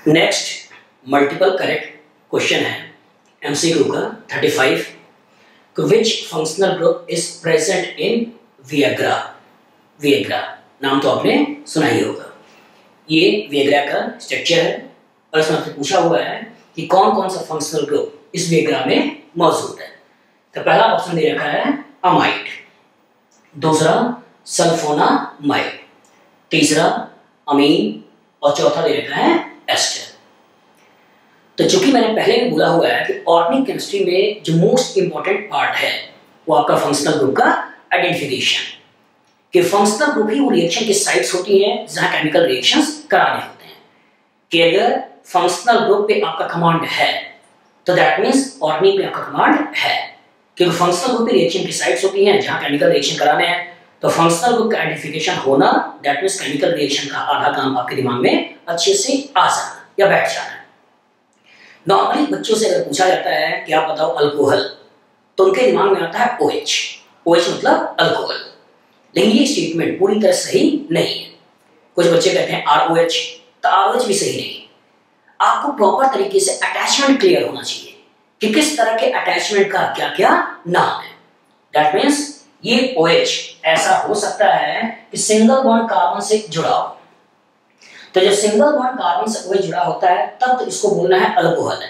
Next multiple correct question है MCQ का 35 which functional group is present in Viagra. Viagra नाम तो आपने सुना ही होगा। ये विएग्रा का स्ट्रक्चर है और इसमें आपसे पूछा हुआ है कि कौन कौन सा फंक्शनल ग्रुप इस विएग्रा में मौजूद है। तो पहला ऑप्शन दे रखा है अमाइड, दूसरा सल्फोनामाइड, तीसरा अमीन और चौथा दे रखा है एस्टर। तो चूंकि मैंने पहले भी बोला हुआ है कि ऑर्गेनिक केमिस्ट्री में जो मोस्ट इंपॉर्टेंट पार्ट है वो आपका फंक्शनल ग्रुप का आइडेंटिफिकेशन, कि फंक्शनल ग्रुप ही वो रिएक्शन की साइट्स होती हैं जहां केमिकल रिएक्शंस कराने होते हैं। कि अगर फंक्शनल ग्रुप पे आपका कमांड है तो दैट मींस ऑर्गेनिक पे आपका कमांड है, क्योंकि फंक्शनल ग्रुप पे रिएक्शन की साइट्स होती हैं जहां केमिकल रिएक्शन कराने हैं। तो फंक्शनल ग्रुप का आइडेंटिफिकेशन होना दैट मींस केमिकल रिएक्शन का आधा काम आपके दिमाग में अच्छे से आ जाना या बैठ जाना। नॉर्मली बच्चों से अगर पूछा जाता है कि आप बताओ अल्कोहल, तो उनके दिमाग में आता है OH। OH मतलब अल्कोहल, लेकिन ये स्टेटमेंट पूरी तरह सही नहीं है। कुछ बच्चे कहते हैं ROH, तो ROH भी सही नहीं। आपको प्रॉपर तरीके से अटैचमेंट क्लियर होना चाहिए कि किस तरह के अटैचमेंट का क्या क्या नाम है। दैट मीन्स ये OH ऐसा हो सकता है कि सिंगल बॉन्ड कार्बन से जुड़ा हो, तो जब सिंगल बॉन्ड कार्बन से OH जुड़ा होता है तब तो इसको बोलना है अल्कोहल है।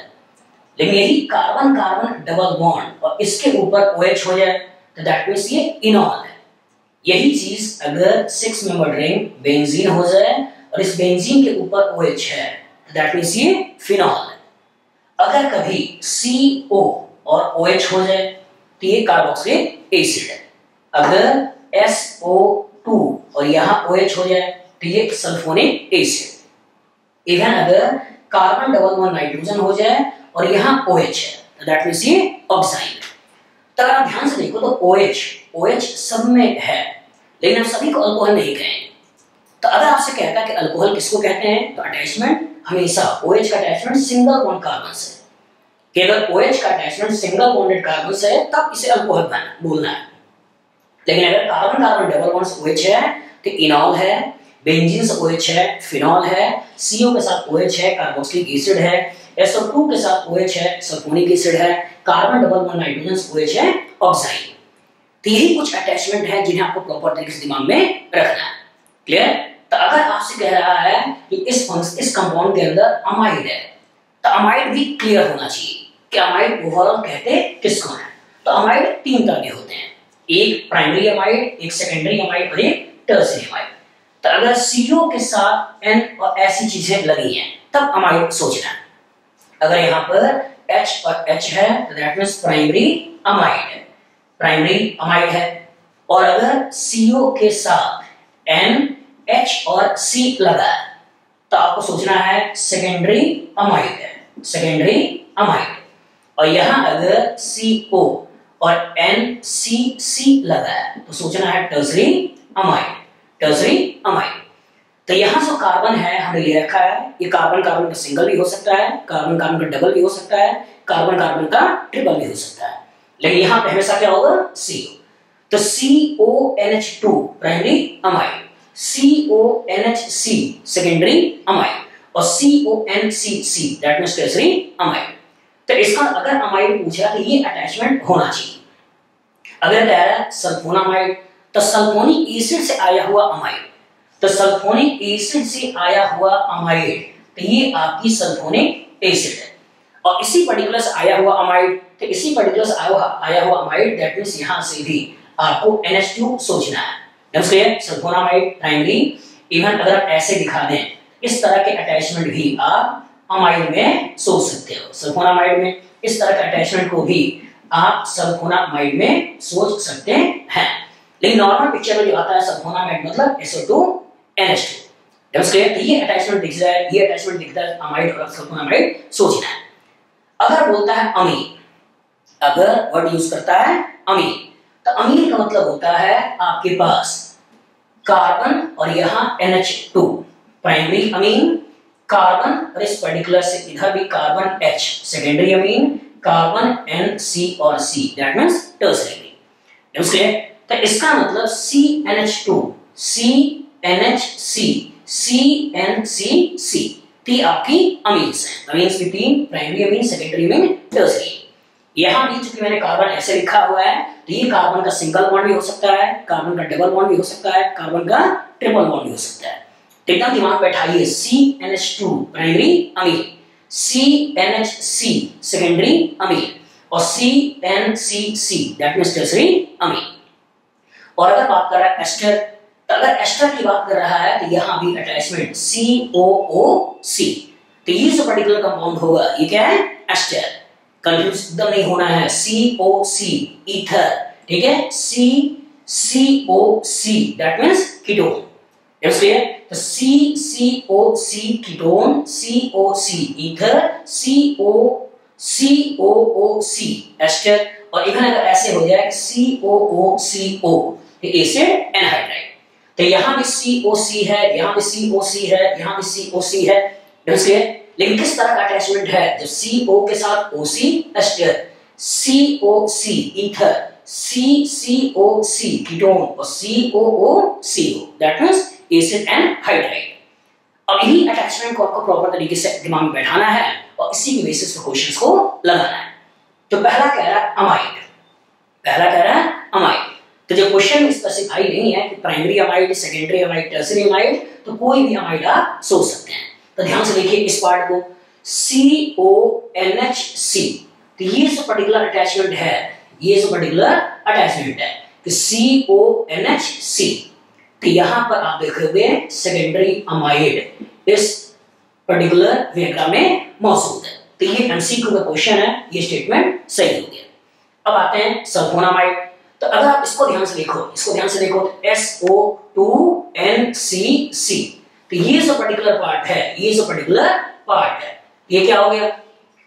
लेकिन यही कार्बन कार्बन डबल बॉन्ड और इसके ऊपर OH हो जाए तो दैट मींस ये इनॉल है। यही चीज अगर 6 मेंबर्ड रिंग बेंजीन हो जाए और इस बेंजीन के ऊपर OH है तो दैट मींस ये फिनॉल है। अगर कभी CO और OH हो जाए तो ये कार्बोक्सिलिक एसिड है। अगर SO2 और यहाँ OH हो जाए तो ये सल्फोनिक एसिड। इवन अगर कार्बन डबल बॉन्ड नाइट्रोजन हो जाए और यहाँ OH है तो दैट मींस ये ऑक्साइड। तो अगर आप ध्यान से देखो तो OH सब में है, लेकिन हम सभी को अल्कोहल नहीं कहेंगे। तो अगर आपसे कहता है कि अल्कोहल किसको कहते हैं, तो अटैचमेंट हमेशा OH का अटैचमेंट सिंगल बॉन्ड कार्बन से, कि अगर OH का अटैचमेंट सिंगल बॉन्डेड कार्बन से है तब इसे अल्कोहल बोलना है। लेकिन अगर कार्बन कार्बन डबल बॉन्ड से OH है तो इनॉल है, बेंजीन से OH है, फिनॉल है, CO के साथ OH है, कार्बोक्सिलिक एसिड है, SO2 के साथ OH है, सल्फोनिक एसिड है, कार्बन डबल बॉन्ड नाइट्रोजन से OH है, ऑक्साइड। तो यही कुछ अटैचमेंट है जिन्हें आपको प्रॉपर तरीके से दिमाग में रखना है। क्लियर? तो अगर आपसे कह रहा है कि इस कंपाउंड के अंदर अमाइड है तो अमाइड भी क्लियर होना चाहिए कि अमाइड ओवरऑल कहते किसको है। तो अमाइड 3 तरह के होते हैं, एक प्राइमरी अमाइड, एक सेकेंडरी अमाइड और एक टर्शियरी अमाइड। तो अगर CO के साथ N और ऐसी चीजें लगी हैं तब अमाइड सोचना है। अगर यहाँ पर H और H है तो दैट मींस प्राइमरी अमाइड है, प्राइमरी अमाइड है। और अगर CO के साथ N, H और C लगा है तो आपको सोचना है सेकेंडरी अमाइड है, सेकेंडरी अमाइड। और यहाँ अगर CO और NCC लगा है तो सोचना है टर्शियरी अमाइड, टर्शियरी अमाइड। तो यहाँ जो कार्बन है हमने ले रखा है, ये कार्बन कार्बन का सिंगल भी हो सकता है, कार्बन कार्बन का डबल भी हो सकता है, कार्बन कार्बन का ट्रिपल भी हो सकता है, लेकिन यहाँ पे हमेशा क्या होगा CO। तो CONH2 primary amide, CONHC secondary amide और CONCC that means tertiary amide. तो इसका अगर अमाइड पूछा तो ये अटैचमेंट होना चाहिए। अगर कह रहा है सल्फोनामाइड तो सल्फोनिक एसिड से आया हुआ अमाइड, तो सल्फोनिक एसिड से आया हुआ अमाइड तो ये आपकी सल्फोनिक एसिड है। और इसी पर्टिकुलर से आया हुआ अमाइड तो इसी पर्टिकुलर से आया हुआ अमाइड दैट मींस यहां से भी आपको NH2 सोचना है। क्लियर? Sulphonamide primary. इवन अगर आप ऐसे दिखा दें इस तरह के अटैचमेंट भी आप अमाइड में सोच सकते हो। सल्फोनामाइड में इस तरह के अटैचमेंट को भी आप सल्फोनामाइड में सोच सकते हैं। लेकिन नॉर्मल पिक्चर में जो आता है सल्फोनामाइड मतलब SO2 NH2। क्लियर? ये अटैचमेंट दिख जाए, ये अटैचमेंट दिखता है अमाइड और सल्फोनामाइड सोचना है। अगर बोलता है अमीन, अगर वर्ड यूज करता है अमीन, तो अमीन का मतलब होता है आपके पास कार्बन और यहाँ NH2 प्राइमरी अमीन, कार्बन और इस पर्टिकुलर से इधर भी carbon H secondary amine, carbon N C और C दैट मींस टर्शियरी अमीन। तो इसका मतलब CNH2 CNHC CNCC तो ये आपकी अमीन्स हैं। अमीन्स की तीन, primary amine, secondary amine, tertiary. यहाँ भी चूंकि मैंने कार्बन ऐसे लिखा हुआ है तो ये कार्बन का सिंगल बॉन्ड भी हो सकता है, कार्बन का डबल बॉन्ड भी हो सकता है, कार्बन का ट्रिपल बॉन्ड भी हो सकता है। तो एकदम दिमाग बैठाइए, CnH2 primary amine, CnHC secondary amine और CnCC दैट मींस टर्शियरी अमीन। और अगर बात कर रहा है एस्टर, तो अगर एस्टर की बात कर रहा है तो यहाँ भी अटैचमेंट COOC। तो ये जो पर्टिकुलर कंपाउंड होगा ये क्या है? एस्टर। कंफ्यूज एकदम नहीं होना है, COC ईथर, ठीक है, COC दैट मींस कीटोन। इसलिए तो COC ketone, COC ether, COOC ester. और इवन अगर ऐसे हो जाए COOCO एसिड एनहाइड्राइड, तो यहां भी COC है, यहां भी COC है, यहां भी COC है। इसलिए लेकिन किस तरह का अटैचमेंट है? जब CO के साथ OC ester, COC ether, COC ketone और COOCO that means acid anhydride. अब यही अटैचमेंट को आपको प्रॉपर तरीके से दिमाग में बैठाना है और इसी की बेसिस पर क्वेश्चंस को लगाना है। तो पहला कह रहा है अमाइड, पहला कह रहा है अमाइड। तो जो क्वेश्चन स्पेसिफाई नहीं है कि primary amide, secondary amide, tertiary amide, तो कोई भी अमाइड आप सोच सकते हैं। तो ध्यान से देखिए इस पार्ट को, CONHC। तो ये जो पर्टिकुलर अटैचमेंट है, ये जो पर्टिकुलर अटैचमेंट है कि CONHC, तो यहां पर आप देखोगे सेकेंडरी अमाइड इस पर्टिकुलर विएग्रा में मौजूद है। तो ये एमसीक्यू का क्वेश्चन है, ये स्टेटमेंट सही हो गया। अब आते हैं सल्फोनामाइड। तो अगर आप इसको ध्यान से देखो, इसको ध्यान से देखो, SO2NCC। तो ये जो पर्टिकुलर पार्ट है, ये जो पर्टिकुलर पार्ट है, ये क्या हो गया?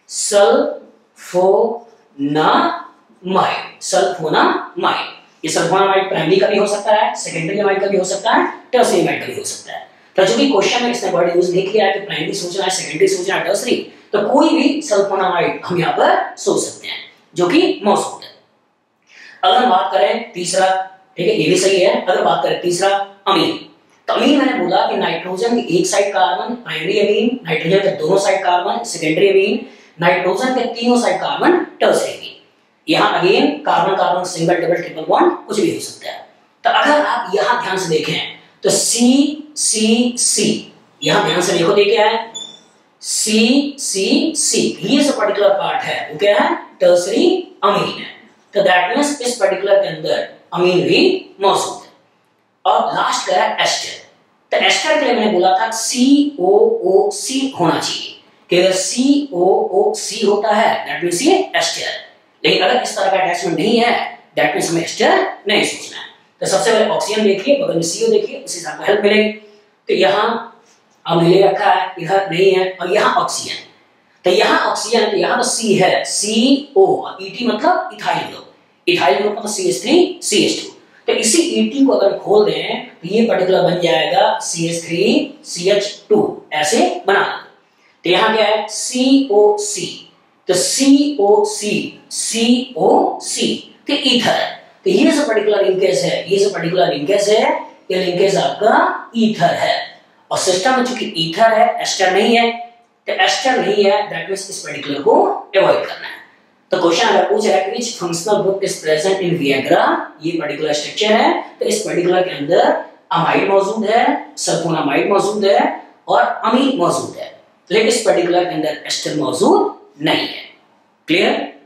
Sulphonamide, sulphonamide. ये सल्फोनामाइड प्राइमरी का भी हो सकता है, सेकेंडरी अमाइड का भी हो सकता है, टर्शियरी अमाइड का भी हो सकता है। तो जो भी क्वेश्चन में इसने वर्ड यूज नहीं किया है कि प्राइमरी सोचना है, सेकेंडरी सोचना है, टर्शियरी, तो कोई भी सल्फोनामाइड हम यहाँ पर सोच सकते हैं जो कि मौजूद है। अगर हम बात करें तीसरा, ठीक है, ये भी सही है। अगर बात करें तीसरा अमीन, तो अमीन मैंने बोला कि नाइट्रोजन की एक side carbon primary amine, nitrogen के दोनों side carbon secondary amine, nitrogen के तीनों साइड कार्बन टर्शियरी अमीन। यहाँ again carbon carbon single double triple bond कुछ भी हो सकता है। तो अगर आप यहाँ ध्यान से देखें तो CCC, यहाँ ध्यान से देखो, क्या है? CCC, ये जो पर्टिकुलर पार्ट है वो क्या है? टर्शियरी अमीन है। तो दैट मींस इस पर्टिकुलर के अंदर अमीन भी मौजूद है। और लास्ट क्या है? एस्टर। तो एस्टर के लिए मैंने बोला था COOC होना चाहिए, कि अगर COOC होता है दैट मींस ये एस्टर। लेकिन अगर इस तरह का अटैचमेंट नहीं है दैट मींस हमें एस्टर नहीं सोचना है। तो सबसे पहले ऑक्सीजन देखिए, बगल में CO देखिए, उसी से आपको हेल्प मिलेगी। तो यहाँ अब ले रखा है, इधर नहीं है, और यहाँ ऑक्सीजन। तो यहाँ ऑक्सीजन, तो यहाँ तो C है, CO, ET मतलब इथाइल ग्रुप, इथाइल ग्रुप मतलब CH3CH2। तो इसी ET को अगर खोल दें तो ये पर्टिकुलर बन जाएगा CH3CH2, ऐसे बना दो। तो यहाँ क्या है? COC, तो COC तो ईथर। तो ये जो पर्टिकुलर लिंकेज है, ये जो पर्टिकुलर लिंकेज है, ये लिंकेज आपका ईथर है। और सिस्टम में चूंकि ईथर है, एस्टर नहीं है, तो एस्टर नहीं है दैट मींस इस पर्टिकुलर को अवॉइड करना है। तो क्वेश्चन अगर पूछ रहा है कि functional group is present in Viagra, ये पर्टिकुलर स्ट्रक्चर है, तो इस पर्टिकुलर के अंदर अमाइड मौजूद है, सल्फोनामाइड मौजूद है और अमीन मौजूद है, लेकिन इस पर्टिकुलर के अंदर एस्टर मौजूद नहीं है। क्लियर?